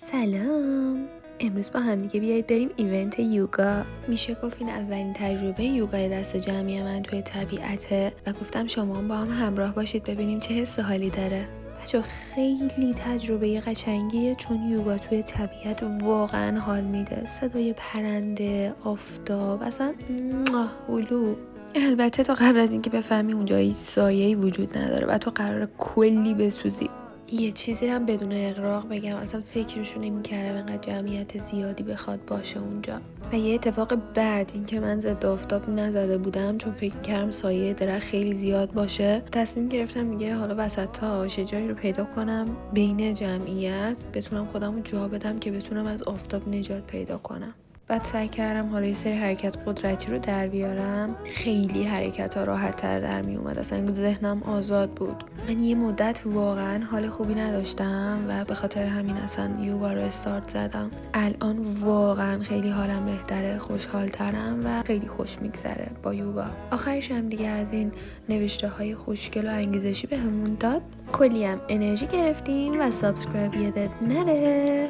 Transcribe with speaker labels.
Speaker 1: سلام. امروز با هم دیگه بیایید بریم ایونت یوگا. میشه گفت این اولین تجربه یوگای دست جمعی من توی طبیعته و گفتم شما هم با هم همراه باشید ببینیم چه حس حالی داره. بچه خیلی تجربه قشنگیه چون یوگا توی طبیعت واقعا حال میده. صدای پرنده، آفتاب، اصلا هلو. البته تا قبل از اینکه بفهمی اونجا هیچ سایه‌ای وجود نداره و تو قراره کلی بسوزی. یه چیزی رو بدون اغراق بگم، اصلا فکرشو نمی‌کردم اینقدر جمعیت زیادی بخواد باشه اونجا. و یه اتفاق بعد این که من ضد آفتاب نزده بودم چون فکر کردم سایه درخت خیلی زیاد باشه. تصمیم گرفتم دیگه حالا وسطاش یه جایی رو پیدا کنم بین جمعیت بتونم خودمو جا بدم که بتونم از آفتاب نجات پیدا کنم. بعد سعی کردم حالا یه سری حرکت قدرتی رو در بیارم. خیلی حرکت ها راحت تر در می اومد، اصلا ذهنم آزاد بود. من یه مدت واقعا حال خوبی نداشتم و به خاطر همین اصلا یوگا رو استارت زدم. الان واقعا خیلی حالم بهتره، خوشحال ترم و خیلی خوش میگذره با یوگا. آخرش هم دیگه از این نوشته های خوشگل و انگیزشی بهمون داد. کلی هم انرژی گرفتیم و سابسکرایب یادت نره.